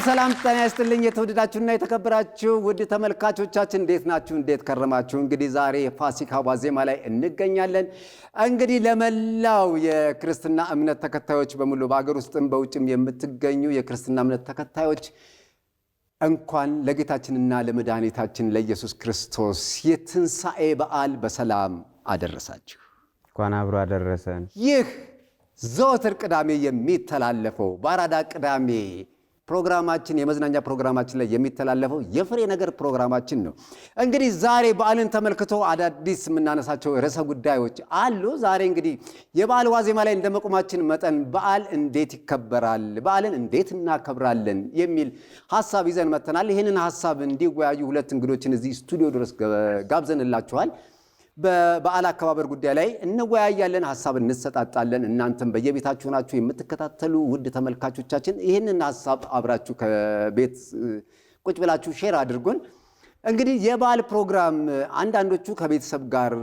ሰላም ጤና ይስጥልኝ የተወደዳችሁና የተከበራችሁ ውድ ተመልካቾቻችን እንዴት ናችሁ? እንዴት ከረማችሁ? እንግዲህ ዛሬ ፋሲካ ዋዜማ ላይ እንገኛለን። እንግዲህ ለመላው የክርስትና እምነት ተከታዮች በሙሉ በአገር ውስጥም በውጭም የምትገኙ የክርስትና እምነት ተከታዮች እንኳን ለጌታችንና ለመድኃኒታችን ለኢየሱስ ክርስቶስ የትንሣኤ በዓል በሰላም አደረሳችሁ። እንኳን አብሮ አደረሰን። ይህ ዘወትር ቅዳሜ የሚተላለፈው በአራዳ ቅዳሜ ፕሮግራማችን የመዝናኛ ፕሮግራማችን ላይ የሚተላለፈው የፍሬ ነገር ፕሮግራማችን ነው። እንግዲህ ዛሬ በዓልን ተመልክቶ አዳዲስ የምናነሳቸው ርዕሰ ጉዳዮች አሉ። ዛሬ እንግዲህ የበዓል ዋዜማ ላይ እንደመቆማችን መጠን በዓል እንዴት ይከበራል፣ በዓልን እንዴት እናከብራለን የሚል ሐሳብ ይዘን መጥተናል። ይህንን ሐሳብ እንዲወያዩ ሁለት እንግዶችን እዚህ ስቱዲዮ ድረስ ጋብዘንላችኋል። በበዓል አከባበር ጉዳይ ላይ እንወያያለን፣ ሐሳብ እንሰጣጣለን። እናንተም በየቤታችሁ ናችሁ የምትከታተሉ ውድ ተመልካቾቻችን ይህንን ሐሳብ አብራችሁ ከቤት ቁጭ ብላችሁ ሼር አድርጉን። እንግዲህ የበዓል ፕሮግራም አንዳንዶቹ ከቤተሰብ ጋር፣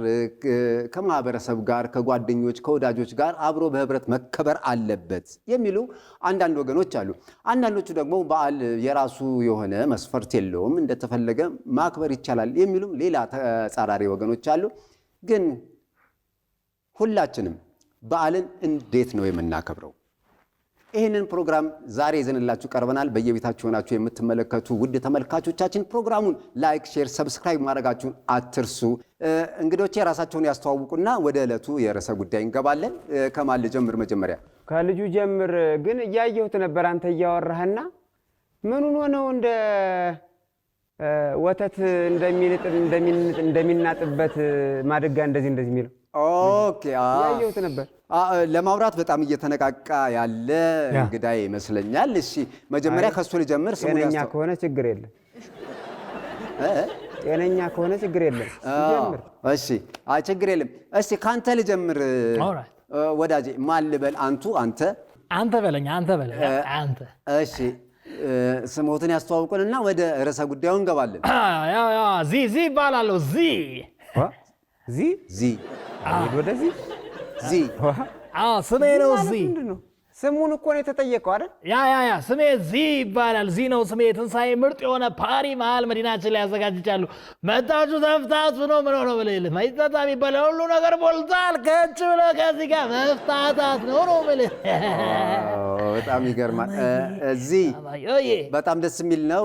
ከማህበረሰብ ጋር፣ ከጓደኞች፣ ከወዳጆች ጋር አብሮ በህብረት መከበር አለበት የሚሉ አንዳንድ ወገኖች አሉ። አንዳንዶቹ ደግሞ በዓል የራሱ የሆነ መስፈርት የለውም፣ እንደተፈለገ ማክበር ይቻላል የሚሉም ሌላ ተጻራሪ ወገኖች አሉ። ግን ሁላችንም በዓልን እንዴት ነው የምናከብረው? ይህንን ፕሮግራም ዛሬ ይዘንላችሁ ቀርበናል። በየቤታችሁ ሆናችሁ የምትመለከቱ ውድ ተመልካቾቻችን ፕሮግራሙን ላይክ፣ ሼር፣ ሰብስክራይብ ማድረጋችሁን አትርሱ። እንግዶቼ ራሳቸውን ያስተዋውቁና ወደ ዕለቱ የርዕሰ ጉዳይ እንገባለን። ከማን ልጀምር? መጀመሪያ ከልጁ ጀምር። ግን እያየሁት ነበር አንተ እያወራህና ምኑን ሆነው እንደ ወተት እንደሚናጥበት ማድጋ እንደዚህ የሚለው ኦኬ፣ እያየሁት ነበር። ለማውራት በጣም እየተነቃቃ ያለ እንግዳ ይመስለኛል። እሺ መጀመሪያ ከሱ ልጀምር። ጤነኛ ከሆነ ችግር የለም። ጤነኛ ከሆነ ችግር የለም። ጀምር። እሺ ችግር የለም። እሺ ካንተ ልጀምር ወዳጄ። ማን ልበል? አንተ በለኝ። አንተ። እሺ ስሞትን ያስተዋውቁንና ወደ ርዕሰ ጉዳዩ እንገባለን። ዚ ይባላለሁ። ዚ ወደዚህ ስሜ ነው። ስሙን እኮ ነው የተጠየቀው አይደል? ያ ስሜ ዚ ይባላል። ዚ ነው ስሜ። ትንሣኤ ምርጥ የሆነ ፓሪ መሀል መዲናችን ላይ ያዘጋጅቻለሁ። መጣችሁ ተፍታቱ ነው። ምን ሆነ ብለህ ማይጣጣ የሚባል ሁሉ ነገር ሞልቷል። ከች ብለህ ከዚህ ጋር መፍታታት ነው ብለህ በጣም ይገርማል። እዚህ በጣም ደስ የሚል ነው።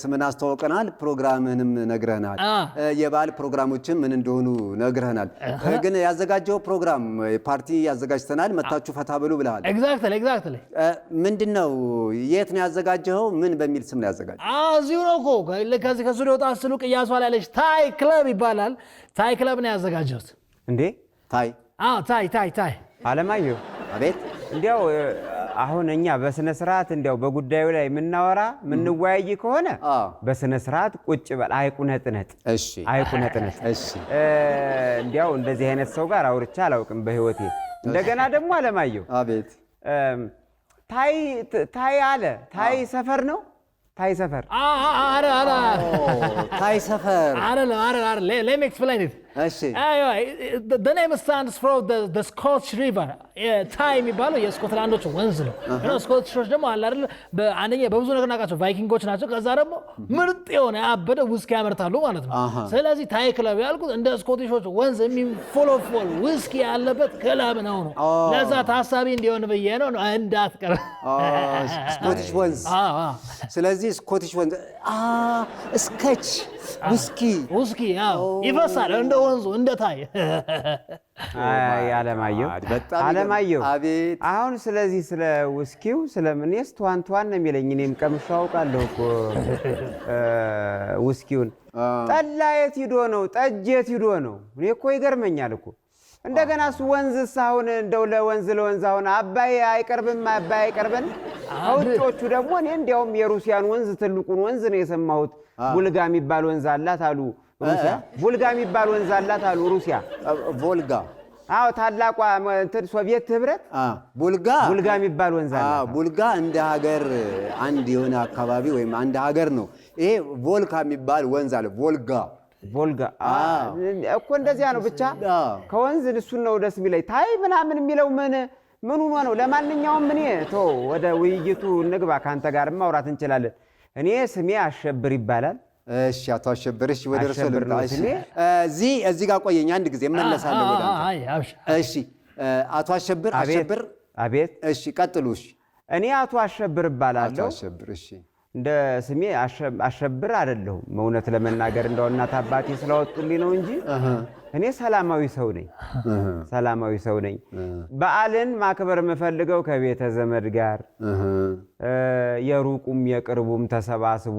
ስምን አስተዋውቀናል፣ ፕሮግራምህንም ነግረህናል፣ የበዓል ፕሮግራሞችን ምን እንደሆኑ ነግረህናል። ግን ያዘጋጀው ፕሮግራም ፓርቲ ያዘጋጅተናል፣ መታችሁ ፈታ ብሉ ብለሃል። ኤግዛክትሊ ምንድነው? የት ነው ያዘጋጀኸው? ምን በሚል ስም ነው ያዘጋጀው? እዚሁ ነው እኮ ከዚህ ከስቱዲዮ ወጣ ስሉ ቅያሷ ላይ ያለች ታይ ክለብ ይባላል። ታይ ክለብ ነው ያዘጋጀሁት። እንዴ ታይ አለማየሁ። አቤት። እንዲያው አሁን እኛ በስነ ስርዓት እንዲያው በጉዳዩ ላይ የምናወራ የምንወያይ ከሆነ በስነ ስርዓት ቁጭ በል። አይቁነጥነጥ። እሺ አይቁነጥነጥ። እሺ እንዲያው እንደዚህ አይነት ሰው ጋር አውርቼ አላውቅም በህይወቴ። እንደገና ደግሞ አለማየሁ። አቤት። ታይ ሰፈር ነው። ታይ ሰፈር ታይ ሰፈር let me explain it. እሺ the name stands for the Scotch River. ታይ የሚባለው የስኮትላንዶች ወንዝ ነው። ስኮትሾች ደግሞ አለ አይደል በአንደኛ በብዙ ነገር ናቸው፣ ቫይኪንጎች ናቸው። ከዛ ደግሞ ምርጥ የሆነ ያበደ ውስኪ ያመርታሉ ማለት ነው። ስለዚህ ታይ ክለብ ያልኩት እንደ ስኮቲሾች ወንዝ የሚፎለፎል ውስኪ ያለበት ክለብ ነው። ለዛ ታሳቢ እንዲሆን ብዬ ነው። እንዳትቀር ስኮቲሽ ወንዝ። ስለዚህ ስኮቲሽ ወንዝ ስኮች ውስኪ ይፈሳል እንደ ወንዙ እንደ ታይ። አለማየሁ አሁን ስለዚህ ስለ ውስኪው ስለምንስ ተዋንቷን ነው የሚለኝ። እኔም ቀምሼ አውቃለሁ እኮ ውስኪውን። ጠላ የት ሂዶ ነው? ጠጅ የት ሂዶ ነው? እኔ እኮ ይገርመኛል እኮ። እንደገና እሱ ወንዝስ አሁን እንደው ለወንዝ አሁን አባይ አይቀርብም። ከውጮቹ ደግሞ እኔ እንዲያውም የሩሲያን ወንዝ ትልቁን ወንዝ ነው የሰማሁት። ቡልጋ የሚባል ወንዝ አላት አሉ ሩሲያ። ሩሲያ ቮልጋ። ታላቋ ሶቪየት ህብረት ቡልጋ የሚባል ወንዝ አላት። ቡልጋ እንደ ሀገር አንድ የሆነ አካባቢ ወይም አንድ ሀገር ነው። ይሄ ቮልካ የሚባል ወንዝ አለ። ቮልጋ እኮ እንደዚያ ነው። ብቻ ከወንዝ እሱን ነው ደስ የሚለኝ። ታይ ምናምን የሚለው ምን ምን ሆኖ ነው? ለማንኛውም እኔ ወደ ውይይቱ እንግባ። ካንተ ጋር ማውራት እንችላለን። እኔ ስሜ አሸብር ይባላል። እሺ አቶ አሸብር፣ እሺ ወደ እርሶ ልምጣ። እዚህ ጋር ቆየኝ አንድ ጊዜ እመለሳለሁ ወደ አንተ። እሺ አቶ አሸብር። አቤት። እሺ ቀጥሉ። እሺ እኔ አቶ አሸብር እባላለሁ። አቶ አሸብር፣ እሺ እንደ ስሜ አሸብር አይደለሁም። እውነት ለመናገር እንደው እናት አባቴ ስላወጡልኝ ነው እንጂ እኔ ሰላማዊ ሰው ነኝ። በዓልን ማክበር የምፈልገው ከቤተ ዘመድ ጋር የሩቁም የቅርቡም ተሰባስቦ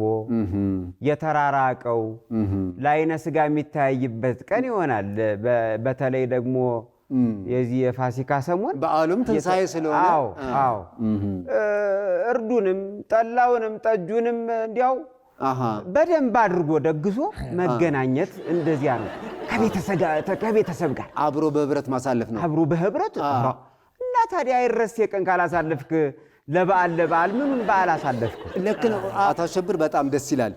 የተራራቀው ለዓይነ ሥጋ የሚታይበት ቀን ይሆናል። በተለይ ደግሞ የዚህ የፋሲካ ሰሞን በዓሉም ትንሣኤ ስለሆነ አዎ እርዱንም ጠላውንም ጠጁንም እንዲያው በደንብ አድርጎ ደግሶ መገናኘት እንደዚያ ነው። ከቤተሰብ ጋር አብሮ በህብረት ማሳለፍ ነው። አብሮ በህብረት እና ታዲያ አይረሴ ቀን ካላሳለፍክ ለበዓል ምኑን በዓል አሳለፍክ? ልክ ነው አቶ አሸብር፣ በጣም ደስ ይላል።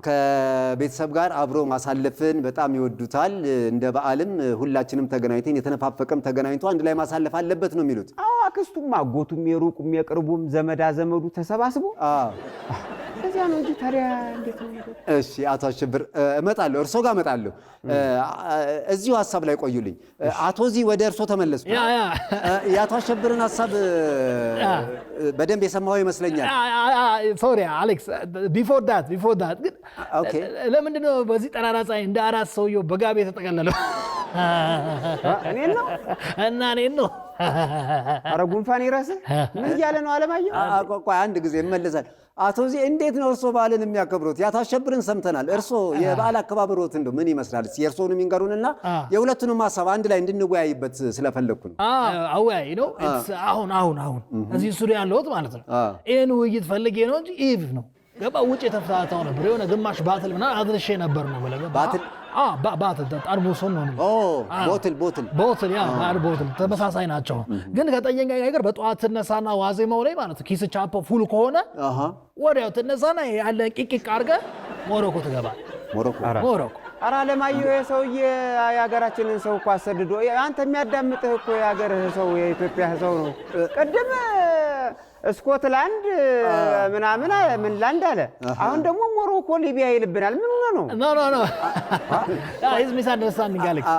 ከቤተሰብ ጋር አብሮ ማሳለፍን በጣም ይወዱታል። እንደ በዓልም ሁላችንም ተገናኝተን የተነፋፈቀም ተገናኝቶ አንድ ላይ ማሳለፍ አለበት ነው የሚሉት። አክስቱም አጎቱም የሩቁም የቅርቡም ዘመዳ ዘመዱ ተሰባስቦ እዚያ ነው እንጂ ታዲያ እንዴት ነው? እሺ አቶ አሸብር እመጣለሁ፣ እርሶ ጋር እመጣለሁ። እዚሁ ሀሳብ ላይ ቆዩልኝ። አቶ ዚህ ወደ እርሶ ተመለሱ። የአቶ አሸብርን ሀሳብ በደንብ የሰማው ይመስለኛል። ሶሪ አሌክስ፣ ቢፎር ዳት ግን ለምንድን ነው በዚህ ጠራራ ፀሐይ እንደ አራት ሰውየው በጋቢ የተጠቀለለው? እኔን ነው ኧረ ጉንፋን ይረስህ። ምን እያለ ነው አለማየሁ? ቆይ አንድ ጊዜ እመለሳል። አቶ ዚህ እንዴት ነው እርሶ በዓልን የሚያከብሩት? የአቶ አሸብርን ሰምተናል። እርሶ የበዓል አከባበሮት እንደው ምን ይመስላል? የእርሶንም ይንገሩንና የሁለቱንም ሀሳብ አንድ ላይ እንድንወያይበት ስለፈለግኩ ነው። አወያይ ነው አሁን እዚህ ስቱዲዮ ያለሁት ማለት ነው። ይህን ውይይት ፈልጌ ነው እንጂ ኢቭ ነው ገባ ውጭ የተፈታታው ነበር። የሆነ ግማሽ ባትል ምናምን አድርሼ ነበር ነው ብለህ ባትል ጠርሙሱን ነው ቦትል ተመሳሳይ ናቸው። ግን ከጠየኛ ነገር በጠዋት ትነሳና ዋዜማው ላይ ማለት ኪስ ቻፖ ፉል ከሆነ ወዲያው ትነሳና ያለ ቂቂቅ አድርገህ ሞሮኮ ትገባለህ። ሞሮኮ ኧረ አለማየሁ የሰውዬ የሀገራችንን ሰው እኮ አሰድዶ አንተ የሚያዳምጥህ እኮ የሀገርህ ሰው የኢትዮጵያ ሰው ነው። ቅድም ስኮትላንድ ምናምን ምንላንድ አለ። አሁን ደግሞ ሞሮኮ ሊቢያ ይልብናል። ምን ሆነ ነው? ኖ ሚስ አንደርስታንዲንግ አሌክስ።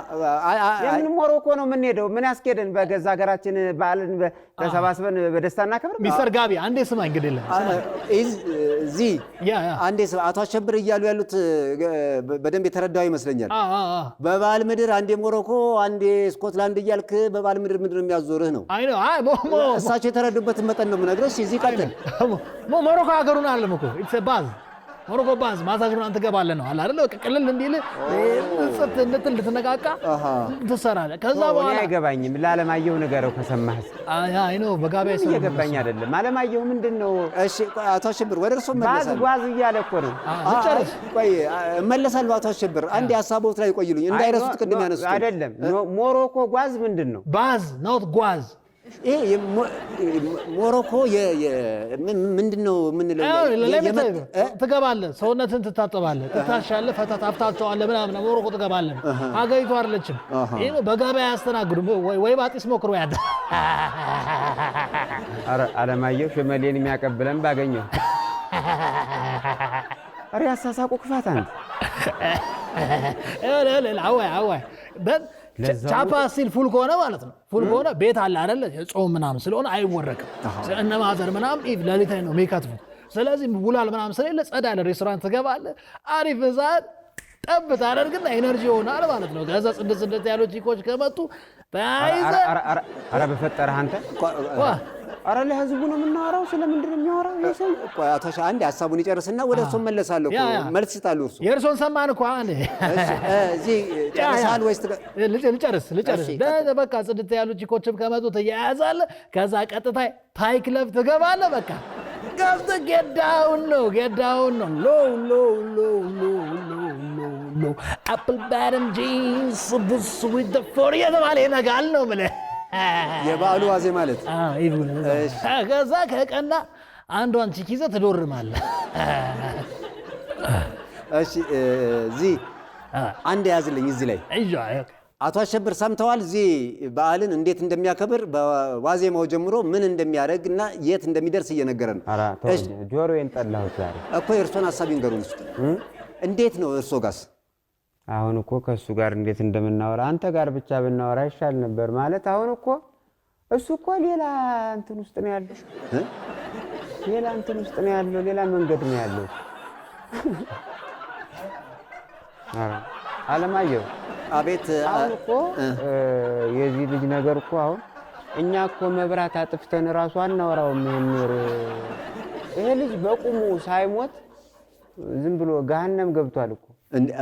የምን ሞሮኮ ነው የምንሄደው? ምን ያስኬደን? በገዛ ሀገራችን በዓልን ተሰባስበን በደስታ እናከብር። ሚስተር ጋቢ አንዴ ስማ። እንግዲህ እዚህ አንዴ ስማ። አቶ አሸብር እያሉ ያሉት በደንብ የተረዳው ይመስለኛል። በበዓል ምድር አንዴ ሞሮኮ አንዴ ስኮትላንድ እያልክ በበዓል ምድር ምንድን ነው የሚያዞርህ ነው? እሳቸው የተረዱበትን መጠን ነው ነግረሽ እዚህ ቀጥል። ሞሮኮ ሀገሩን አለም እኮ ኢትስ ባዝ ሞሮኮ ባዝ ማሳጅ ምናምን ትገባለህ ነው አለ አይደል? ቅልል እንዲል ጽት እንድትል እንድትነቃቃ ትሰራለህ። ከዛ በኋላ አይገባኝም። ለአለማየሁ ንገረው ከሰማህስ። አይ ነው በጋቢያ ሰው እየገባኝ አይደለም። አለማየሁ ምንድነው? እሺ አቶ አሸብር ወደ እርሶ መለሳለሁ። ጓዝ እያለ እኮ ነው። ልጨርስ። ቆይ እመለሳለሁ። አቶ አሸብር አንድ ሀሳቦት ላይ ቆይሉኝ እንዳይረሱት። ቅድም ያነሱት አይደለም ሞሮኮ ጓዝ ምንድን ነው? ባዝ ኖት ጓዝ። ይሄ ሞሮኮ ምንድነው የምንለው? ትገባለህ፣ ሰውነትን ትታጠባለህ፣ ትታሻለህ፣ ታፍታቸዋለህ ምናምን ሞሮኮ ትገባለህ። ሀገሪቱ አይደለችም። ይሄ በጋቢያ ያስተናግዱ ወይ ባጢስ ሞክሮ ያደ ኧረ አለማየሁ ሽመሌን የሚያቀብለን ባገኘው። ኧረ ያሳሳቁ ክፋት አንተ አዋይ ቻፓ ሲል ፉል ከሆነ ማለት ነው። ፉል ከሆነ ቤት አለ አይደለ? ጾም ምናምን ስለሆነ አይወረቅም። እነ ማዘር ምናምን ለሊት ነው የሚከትፉት። ስለዚህ ውላል ምናምን ስለሌለ ጸዳ ያለ ሬስቶራንት ትገባለህ። አሪፍ ሰዓት ጠብ ታደርግና ኤነርጂ ይሆናል ማለት ነው። ከዛ ጽድት ያሉ ቺኮች ከመጡ ተያይዘህ ኧረ በፈጠረህ አንተ ኧረ ለህዝቡ ነው የምናወራው። ስለምንድን ነው የሚያወራው ይሄ ሰው? ቆይ አቶ አንዴ ሀሳቡን ይጨርስና ወደ እርሶ መለሳለሁ። መልስ ይጣሉ። እርሶ የእርሶን ሰማን እኮ አንዴ እዚህ ጨርሳል ወይስ? ልጨርስ። በቃ ጽድት ያሉ ቺኮችም ከመጡ ትያያዛለህ። ከዛ ቀጥታ ታይ ክለብ ትገባለህ። በቃ ገብተህ ጌዳውን ነው ሎ አፕል ባተም ጂንስ ቡስ ዊዝ ዘ ፎር የተባለ ይነጋል ነው የምልህ። የበዓሉ ዋዜ ማለት ከዛ ከቀና አንዷን ቺክ ይዘህ ትዶርማለህ። እሺ እዚህ አንድ ያዝልኝ። እዚህ ላይ አቶ አሸብር ሰምተዋል? እዚህ በዓልን እንዴት እንደሚያከብር በዋዜማው ጀምሮ ምን እንደሚያደርግ እና የት እንደሚደርስ እየነገረ ነው። ጆሮዬን ጠላሁት ዛሬ እኮ የእርሶን ሀሳብ ይንገሩን እስኪ። እንዴት ነው እርሶ ጋስ? አሁን እኮ ከእሱ ጋር እንዴት እንደምናወራ አንተ ጋር ብቻ ብናወራ ይሻል ነበር። ማለት አሁን እኮ እሱ እኮ ሌላ እንትን ውስጥ ነው ያለው፣ ሌላ እንትን ውስጥ ነው ያለው፣ ሌላ መንገድ ነው ያለው። አለማየሁ አቤት። አሁን እኮ የዚህ ልጅ ነገር እኮ አሁን እኛ እኮ መብራት አጥፍተን ራሱ አናወራውም። ይሄ ልጅ በቁሙ ሳይሞት ዝም ብሎ ገሃነም ገብቷል እኮ።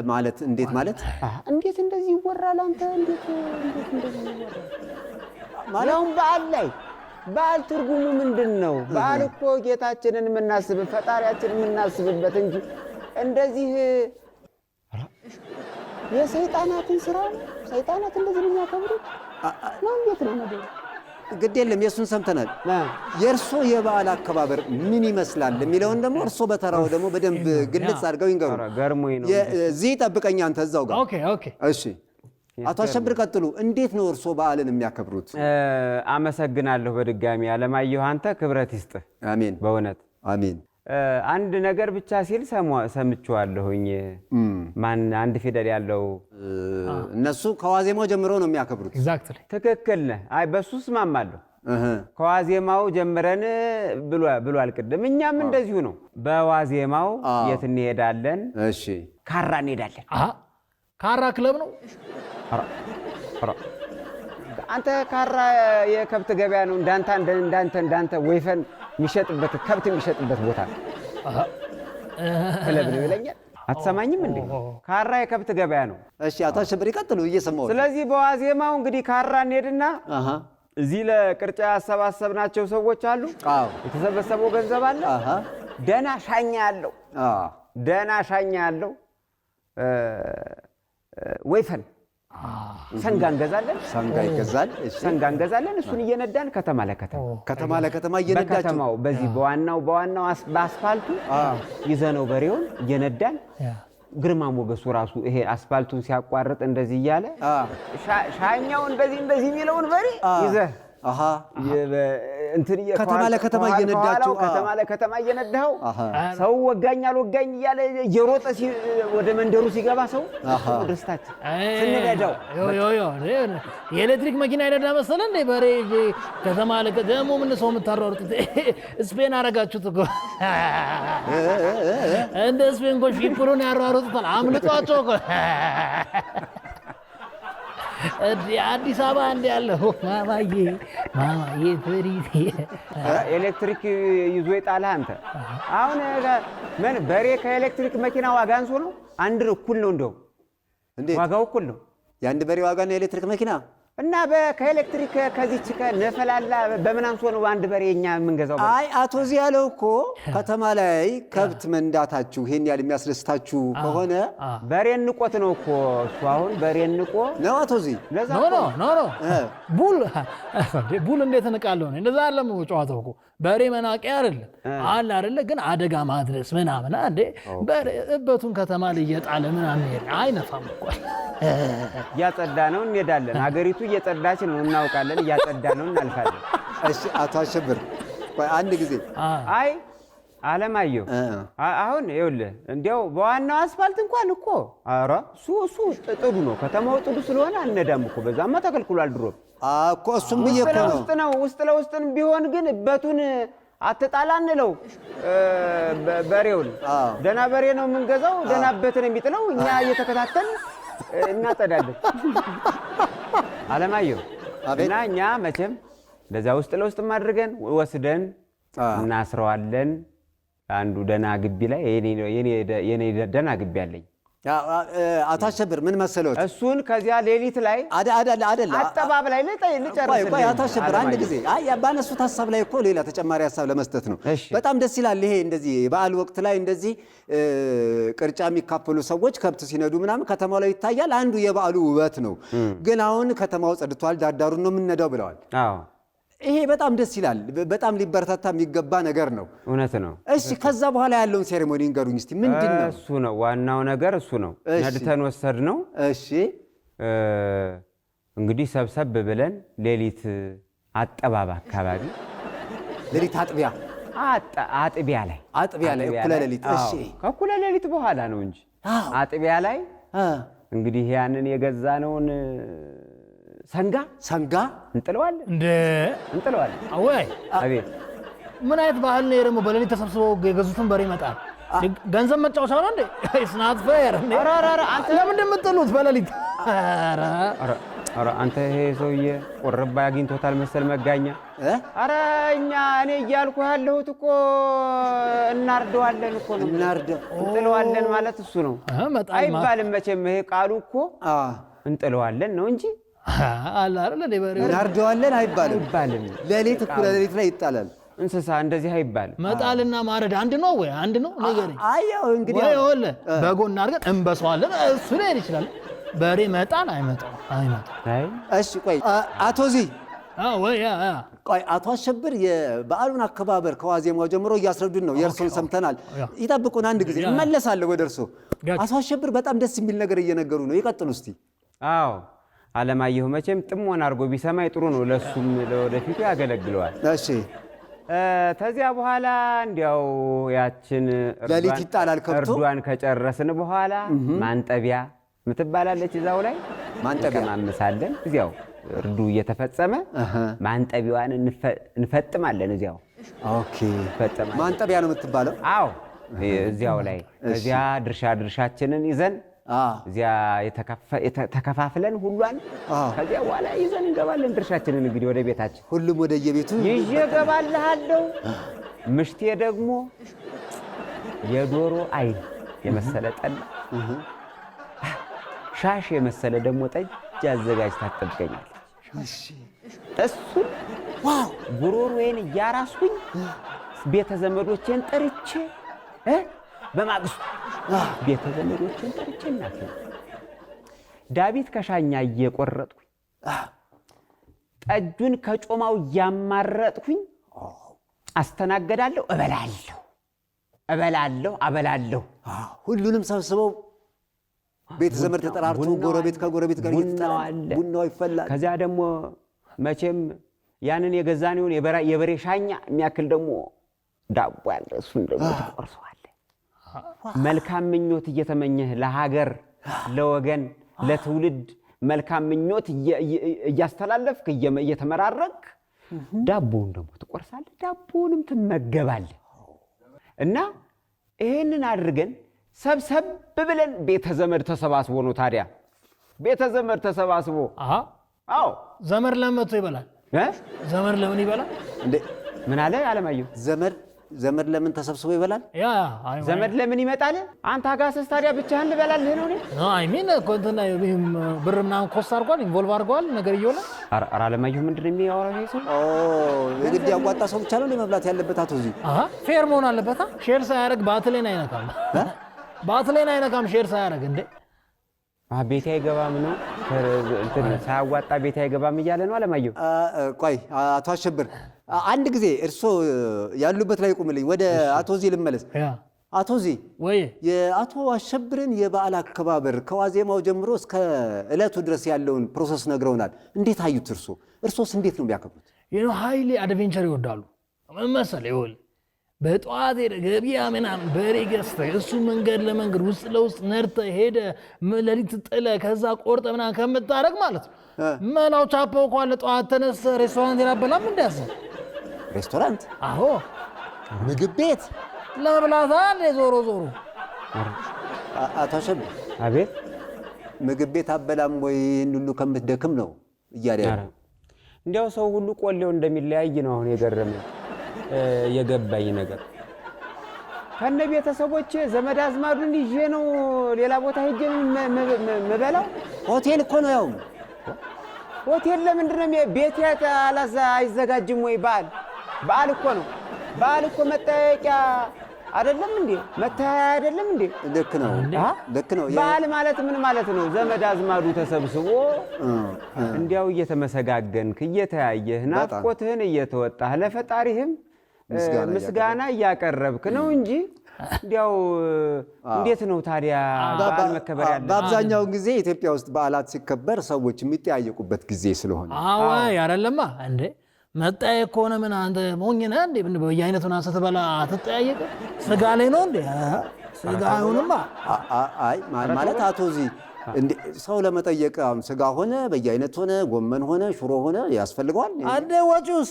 ማለት እንዴት ማለት? እንዴት እንደዚህ ይወራል? አንተ እንዴት እንደዚህ ይወራል? ያውም በዓል ላይ በዓል ትርጉሙ ምንድን ነው? በዓል እኮ ጌታችንን የምናስብ ፈጣሪያችንን የምናስብበት እንጂ እንደዚህ የሰይጣናትን ስራ ነው። ሰይጣናት እንደዚህ ነው የሚያከብሩት ነው። እንዴት ነው ነገሩ? ግድ የለም የእሱን ሰምተናል። የእርሶ የበዓል አከባበር ምን ይመስላል የሚለውን ደግሞ እርሶ በተራው ደግሞ በደንብ ግልጽ አድርገው ይንገሩ። ገርሞኝ ነው። እዚህ ጠብቀኝ አንተ እዛው ጋር። እሺ አቶ አሸብር ቀጥሉ። እንዴት ነው እርሶ በዓልን የሚያከብሩት? አመሰግናለሁ በድጋሚ አለማየሁ፣ አንተ ክብረት ይስጥህ። አሜን። በእውነት አሜን። አንድ ነገር ብቻ ሲል ሰምቼዋለሁኝ። ማን አንድ ፊደል ያለው እነሱ ከዋዜማው ጀምሮ ነው የሚያከብሩት። ኤግዛክትሊ ትክክል ነህ። አይ በሱ እስማማለሁ። ከዋዜማው ጀምረን ብሏል ቅድም። እኛም እንደዚሁ ነው። በዋዜማው የት እንሄዳለን? እሺ ካራ እንሄዳለን። ካራ ክለብ ነው። አንተ ካራ የከብት ገበያ ነው። እንዳንተ ወይፈን የሚሸጥበት ከብት የሚሸጥበት ቦታ ክለብ ነው ይለኛል። አትሰማኝም እንዴ? ካራ የከብት ገበያ ነው። እሺ አቶ አሸብር ይቀጥሉ፣ እየሰማሁ። ስለዚህ በዋዜማው እንግዲህ ካራ እንሄድና እዚህ ለቅርጫ ያሰባሰብናቸው ሰዎች አሉ። የተሰበሰበው ገንዘብ አለ። ደና ሻኛ ያለው ወይፈን ሰንጋ እንገዛለን። ሰንጋ እንገዛለን። እሱን እየነዳን ከተማ ለከተማ እየነዳችሁ ከተማው በዚህ በዋናው በአስፋልቱ ይዘነው በሬውን እየነዳን ግርማ ሞገሱ ራሱ ይሄ አስፋልቱን ሲያቋርጥ እንደዚህ እያለ ሻኛውን እንደዚህ የሚለውን በሬ ይዘህ ከተማ ለከተማ እየነዳችሁ ከተማ ለከተማ እየነዳኸው ሰው ወጋኝ አልወጋኝ እያለ እየሮጠ ወደ መንደሩ ሲገባ ሰው ደስታችን ስንነዳው የኤሌክትሪክ መኪና ይነዳ መሰለ እንዴ? በሬ ከተማ ደግሞ ምን ሰው የምታሯሩጡት? ስፔን አረጋችሁት እኮ እንደ ስፔን ጎሽ ፊፕሩን ያሯሩጡታል። አምልጧቸው እኮ አዲስ አበባ እንደ ያለው ማማዬ ፍሪቴ ኤሌክትሪክ ይዞ ይጣልህ አንተ። አሁን ምን በሬ ከኤሌክትሪክ መኪና ዋጋ አንሶ ነው? አንድ እኩል ነው። እንደው ዋጋው እኩል ነው። የአንድ በሬ ዋጋ ነው የኤሌክትሪክ መኪና እና ከኤሌክትሪክ ከዚች ከነፈላላ በምን አንሶ ነው አንድ በሬ እኛ የምንገዛው? አይ አቶ እዚህ ያለው እኮ ከተማ ላይ ከብት መንዳታችሁ ይሄን ያህል የሚያስደስታችሁ ከሆነ በሬ ንቆት ነው እኮ እሱ። አሁን በሬ ንቆ ነው አቶ እዚህ ኖ ቡል እንዴት እንቃለሁ? እንደዛ አይደለም ጨዋታው እኮ። በሬ መናቂያ አይደለም አለ አይደለ? ግን አደጋ ማድረስ ምናምን እንዴ በሬ እበቱን ከተማ ላይ እየጣለ ምናምን አይነፋም እኮ። እያጸዳ ነው እንሄዳለን። ሀገሪቱ እየጸዳች ነው እናውቃለን። እያጸዳ ነው እናልፋለን። እሺ አቶ አሸብር አንድ ጊዜ አይ አለማየሁ አሁን ይኸውልህ እንዲያው በዋናው አስፋልት እንኳን እኮ ኧረ እሱ ጥዱ ነው። ከተማው ጥዱ ስለሆነ አንነዳም እኮ። በዛማ ተከልክሏል ድሮ እኮ። እሱም ብዬ እኮ ነው ውስጥ ለውስጥን ቢሆን ግን እበቱን አትጣላ እንለው። በሬውን ደህና በሬ ነው የምንገዛው። ደህና እበትን የሚጥለው እኛ እየተከታተል እናጸዳለን። አለማየሁ እና እኛ መቼም እንደዛ ውስጥ ለውስጥም አድርገን ወስደን እናስረዋለን። አንዱ ደና ግቢ ላይ የኔ ደና ግቢ አለኝ። አቶ አሸብር ምን መሰሎት? እሱን ከዚያ ሌሊት ላይ አይደል አጠባብ ላይ ልጨርስ። አቶ አሸብር አንድ ጊዜ ባነሱት ሀሳብ ላይ እኮ ሌላ ተጨማሪ ሀሳብ ለመስጠት ነው። በጣም ደስ ይላል። ይሄ እንደዚህ በዓል ወቅት ላይ እንደዚህ ቅርጫ የሚካፈሉ ሰዎች ከብት ሲነዱ ምናምን ከተማው ላይ ይታያል። አንዱ የበዓሉ ውበት ነው። ግን አሁን ከተማው ጸድቷል፣ ዳርዳሩን ነው የምንነዳው ብለዋል። ይሄ በጣም ደስ ይላል። በጣም ሊበረታታ የሚገባ ነገር ነው። እውነት ነው። እሺ ከዛ በኋላ ያለውን ሴሬሞኒ እንገሩኝ እስቲ። ምንድን ነው እሱ? ነው ዋናው ነገር እሱ ነው። ነድተን ወሰድ ነው። እሺ እንግዲህ ሰብሰብ ብለን ሌሊት አጠባብ አካባቢ ሌሊት አጥቢያ ላይ እኩለ ሌሊት። እሺ ከእኩለ ሌሊት በኋላ ነው እንጂ አጥቢያ ላይ እንግዲህ ያንን የገዛነውን ሰንጋ እንጥለዋለን። አወይ አቤት ምን አይነት ባህል ነው ደግሞ በሌሊት ተሰብስበው የገዙትን በሬ ይመጣል። ገንዘብ መጫወቻ ነው እንዴ? ስናት ፌር እንዴ? አንተ ለምን እንደምትጥሉት በሌሊት? ኧረ አንተ ይሄ ሰውዬ ቆርባ አግኝቶታል መሰል መጋኛ። ኧረ እኔ እያልኩ ያለሁት እኮ እናርደዋለን እኮ ነው። እንጥለዋለን ማለት እሱ ነው አይባልም መቼም። ይሄ ቃሉ እኮ እንጥለዋለን ነው እንጂ አለ አይደል? እናርደዋለን አይባልም። ሌሊት እኩለ ሌሊት ላይ ይጣላል። እንስሳ እንደዚህ አይባልም። መጣልና ማረድ አንድ ነው ወይ? አንድ ነው ነገር አየው እንግዲህ ወለ በጎን አድርገን እንበሰዋለን። እሱ ላይ ይችላል። በሬ መጣል አይመጣም። እሺ ቆይ አቶ ዚ ወይ ቆይ አቶ አሸብር የበዓሉን አከባበር ከዋዜማው ጀምሮ እያስረዱን ነው። የእርሶን ሰምተናል። ይጠብቁን፣ አንድ ጊዜ እመለሳለሁ ወደ እርሶ። አቶ አሸብር በጣም ደስ የሚል ነገር እየነገሩ ነው። ይቀጥሉ እስቲ። አዎ አለማየሁ መቼም ጥሞን አድርጎ ቢሰማይ ጥሩ ነው። ለሱም ለወደፊቱ ያገለግለዋል። እሺ ተዚያ በኋላ እንዲያው ያችን ሌሊት ይጣላል ከብቶ እርዷን ከጨረስን በኋላ ማንጠቢያ ምትባላለች እዛው ላይ ማንጠቢያ ማምሳለን። እዚያው እርዱ እየተፈጸመ ማንጠቢዋን እንፈጥማለን እዚያው። ኦኬ ማንጠቢያ ነው የምትባለው? አዎ እዚያው ላይ እዚያ ድርሻችንን ይዘን እዚያ ተከፋፍለን ሁሏን ከዚያ በኋላ ይዘን እንገባለን ድርሻችንን። እንግዲህ ወደ ቤታችን ሁሉም ወደ የቤቱ ይዤ እገባለሁ። ምሽቴ ደግሞ የዶሮ አይን የመሰለ ጠላ፣ ሻሽ የመሰለ ደግሞ ጠጅ አዘጋጅታ ትጠብቀኛለች። እሱን ጉሮሮዬን እያራስኩኝ ቤተ ዘመዶቼን ጠርቼ በማግስቱ ቤተ ዘመዶቼን ጠርቼ እናቴ ዳዊት ከሻኛ እየቆረጥኩኝ ጠጁን ከጮማው እያማረጥኩኝ አስተናገዳለሁ። አበላለሁ። ሁሉንም ሰብስበው ቤተ ዘመድ ተጠራርቶ ጎረቤት ከጎረቤት ጋር ይጣላል። ቡናው ይፈላል። ከዚያ ደግሞ መቼም ያንን የገዛኔውን የበሬ ሻኛ የሚያክል ደግሞ ዳቦ ያለ እሱን ደግሞ ተቆርሰዋል። መልካም ምኞት እየተመኘህ ለሀገር፣ ለወገን፣ ለትውልድ መልካም ምኞት እያስተላለፍክ እየተመራረክ ዳቦውን ደግሞ ትቆርሳለህ፣ ዳቦውንም ትመገባለህ። እና ይሄንን አድርገን ሰብሰብ ብለን ቤተ ዘመድ ተሰባስቦ ነው። ታዲያ ቤተ ዘመድ ተሰባስቦ አዎ ዘመድ ለመቶ ይበላል። ዘመድ ለምን ይበላል እንዴ? ምን አለ አለማየሁ? ዘመድ ለምን ተሰብስቦ ይበላል? ዘመድ ለምን ይመጣል? አንተ አጋሰስ ታዲያ ብቻህን ልበላልህ ነው? አይ ሚን ኮንተና ብር ምናምን ኮስት አድርጓል፣ ኢንቮልቭ አድርጓል ነገር እየሆነ። ኧረ አለማየሁ ምንድን ነው የሚያወራው ይሄ ሰው? የግድ ያዋጣ ሰው ብቻ ነው መብላት ያለበት። አቶ እዚህ ፌር መሆን አለበት። ሼር ሳያደርግ ባትሌን አይነካም። ባትሌን አይነካም ሼር ሳያደርግ እንዴ። ቤቴ አይገባም ነው እንትን ሳያዋጣ ቤቴ አይገባም እያለ ነው አለማየሁ። ቆይ አቶ አሸብር አንድ ጊዜ እርሶ ያሉበት ላይ ቁምልኝ። ወደ አቶ ዚ ልመለስ። አቶ ዚ ወይ የአቶ አሸብርን የበዓል አከባበር ከዋዜማው ጀምሮ እስከ ዕለቱ ድረስ ያለውን ፕሮሰስ ነግረውናል። እንዴት አዩት? እርሶስ እንዴት ነው የሚያከብሩት? ሃይሊ አድቬንቸር ይወዳሉ መሰለህ። ይኸውልህ በጠዋት ሄደ ገበያ ምናምን በሬ ገዝተህ እሱ መንገድ ለመንገድ ውስጥ ለውስጥ ነርተህ ሄደ ሌሊት ጥለህ ከዛ ቆርጠ ምናምን ከምታረግ ማለት ነው መላው ቻፓው እኮ አለ። ጠዋት ተነስተህ ሬስቶራንት ያላበላም እንዳያሰብ ሬስቶራንት? አዎ ምግብ ቤት ለመብላት አለ። ዞሮ አቶ አሸብር አቤት ምግብ ቤት አበላም ወይ ሁሉ ከምትደክም ነው እያለ ያለው። እንዲያው ሰው ሁሉ ቆሌው እንደሚለያይ ነው አሁን የገባኝ ነገር። ከነ ቤተሰቦቼ ዘመድ አዝማዱን ይዤ ነው ሌላ ቦታ ሄጄ መበላው። ሆቴል እኮ ነው። ያው ሆቴል ለምንድን ነው ቤት አይዘጋጅም ወይ? በዓል እኮ ነው። በዓል እኮ መጠየቂያ አይደለም እንዴ? መታያ አይደለም እንዴ? ልክ ነው። በዓል ማለት ምን ማለት ነው? ዘመድ አዝማዱ ተሰብስቦ እንዲያው እየተመሰጋገንክ እየተያየህ ናፍቆትህን እየተወጣህ ለፈጣሪህም ምስጋና እያቀረብክ ነው እንጂ እንዲያው እንዴት ነው ታዲያ በዓል መከበር ያለ? በአብዛኛው ጊዜ ኢትዮጵያ ውስጥ በዓላት ሲከበር ሰዎች የሚጠያየቁበት ጊዜ ስለሆነ አዋይ አይደለማ እንዴ መጠያየቅ ከሆነ ምን አንተ ሞኝ ነህ እንዴ? በየአይነቱን ስትበላ አትጠያየቅ? ስጋ ላይ ነው እንዴ? ስጋ አይሆንማ። አይ ማለት አቶ እዚህ ሰው ለመጠየቅ አሁን ስጋ ሆነ በየአይነት ሆነ ጎመን ሆነ ሽሮ ሆነ ያስፈልገዋል አንዴ ወጪውስ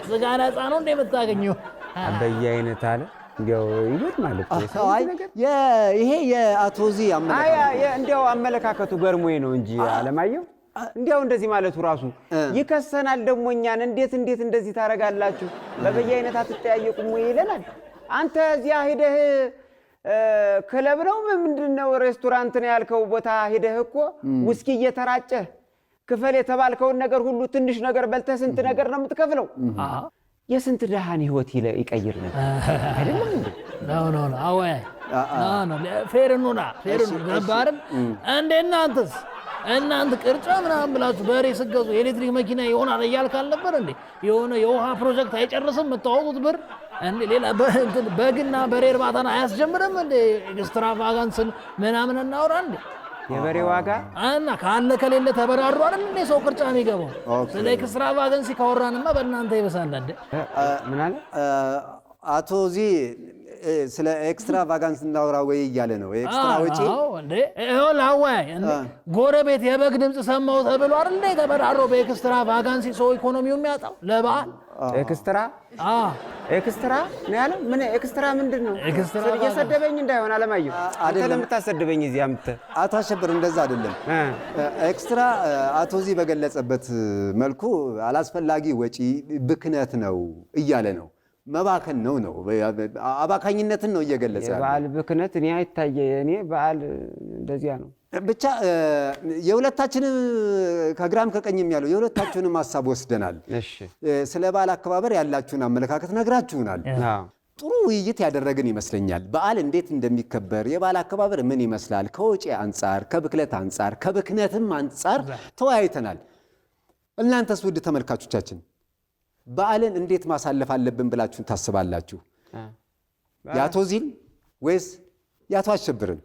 ስጋ ነፃ ነው እንዴ የምታገኘው? በየአይነት አለ እንዲያው ይሉት ማለት ነው። ይሄ የአቶ እዚህ እንዲያው አመለካከቱ ገርሞኝ ነው እንጂ አለማየሁ እንዲያው እንደዚህ ማለቱ ራሱ ይከሰናል። ደግሞ እኛን እንዴት እንደዚህ ታረጋላችሁ? በየአይነት አትጠያየቁም ወይ ይለናል። አንተ እዚያ ሄደህ ክለብ ነው ምንድነው ሬስቶራንት ነው ያልከው ቦታ ሄደህ እኮ ውስኪ እየተራጨህ ክፈል የተባልከውን ነገር ሁሉ ትንሽ ነገር በልተህ ስንት ነገር ነው የምትከፍለው? የስንት ደሃን ህይወት ይቀይር ነበር አይደለም እንዴ? ነው አወይ ነው ፌርኑና ገባርን እንዴ? እናንተ ቅርጫ ምናምን ብላችሁ በሬ ስገዙ ኤሌክትሪክ መኪና ይሆናል እያልክ አልነበር እንዴ? የሆነ የውሃ ፕሮጀክት አይጨርስም የምታወጡት ብር እንዴ? ሌላ በግና በሬ እርባታን አያስጀምርም እንዴ? ኤክስትራቫጋንስን ምናምን እናውራ እንዴ? የበሬ ዋጋ እና ካለ ከሌለ ተበራሩ አይደል እንዴ ሰው ቅርጫ የሚገባው? ስለ ኤክስትራቫጋንስ ካወራንማ በእናንተ ይበሳል እንዴ? ምን አለ አቶ እዚህ ስለ ኤክስትራቫጋንስ እናውራ ወይ እያለ ነው። ኤክስትራ ወጪ እንዴ ላዋይ ጎረቤት የበግ ድምፅ ሰማው ተብሎ አይደል እንዴ ተበራሮ በኤክስትራቫጋንስ ሰው ኢኮኖሚው የሚያጣው ለበዓል ኤክስትራ ነው ያለው። ምን ኤክስትራ ምንድን ነው? እየሰደበኝ እንዳይሆን አለማየሁ አንተ ለምታሰድበኝ እዚህ አምጥተህ አቶ አሸብር እንደዛ አይደለም። ኤክስትራ አቶ እዚህ በገለጸበት መልኩ አላስፈላጊ ወጪ ብክነት ነው እያለ ነው። መባከን ነው አባካኝነትን ነው እየገለጸ ያለው። በዓል ብክነት እኔ አይታየ እኔ በዓል እንደዚያ ነው። ብቻ የሁለታችን ከግራም ከቀኝም ያለው የሁለታችሁንም ሐሳብ ወስደናል። ስለ በዓል አከባበር ያላችሁን አመለካከት ነግራችሁናል። ጥሩ ውይይት ያደረግን ይመስለኛል። በዓል እንዴት እንደሚከበር የበዓል አከባበር ምን ይመስላል ከወጪ አንጻር፣ ከብክለት አንጻር፣ ከብክነትም አንጻር ተወያይተናል። እናንተስ ውድ ተመልካቾቻችን በዓልን እንዴት ማሳለፍ አለብን ብላችሁ ታስባላችሁ? የአቶ ዚን ወይስ የአቶ አሸብርን?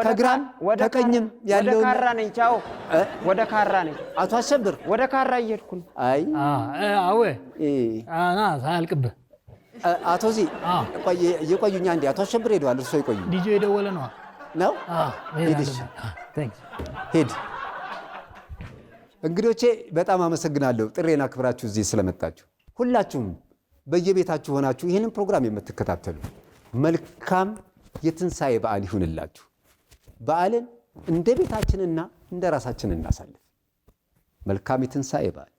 ከግራም ከቀኝም ያለው ወደ ካራ ነኝ። ቻው ወደ ካራ ነኝ። አቶ አሸብር ወደ ካራ እየሄድኩ ነው። አይ አዎ ሳያልቅብህ አቶ ዚ የቆዩኛ እንዴ? አቶ አሸብር ሄደዋል። እርሶ ይቆዩ። ዲጄ የደወለ ነው። ሄድ እንግዶቼ በጣም አመሰግናለሁ ጥሬና ክብራችሁ እዚህ ስለመጣችሁ። ሁላችሁም በየቤታችሁ ሆናችሁ ይህንን ፕሮግራም የምትከታተሉ መልካም የትንሣኤ በዓል ይሁንላችሁ። በዓልን እንደ ቤታችንና እንደ ራሳችን እናሳልፍ። መልካም የትንሣኤ በዓል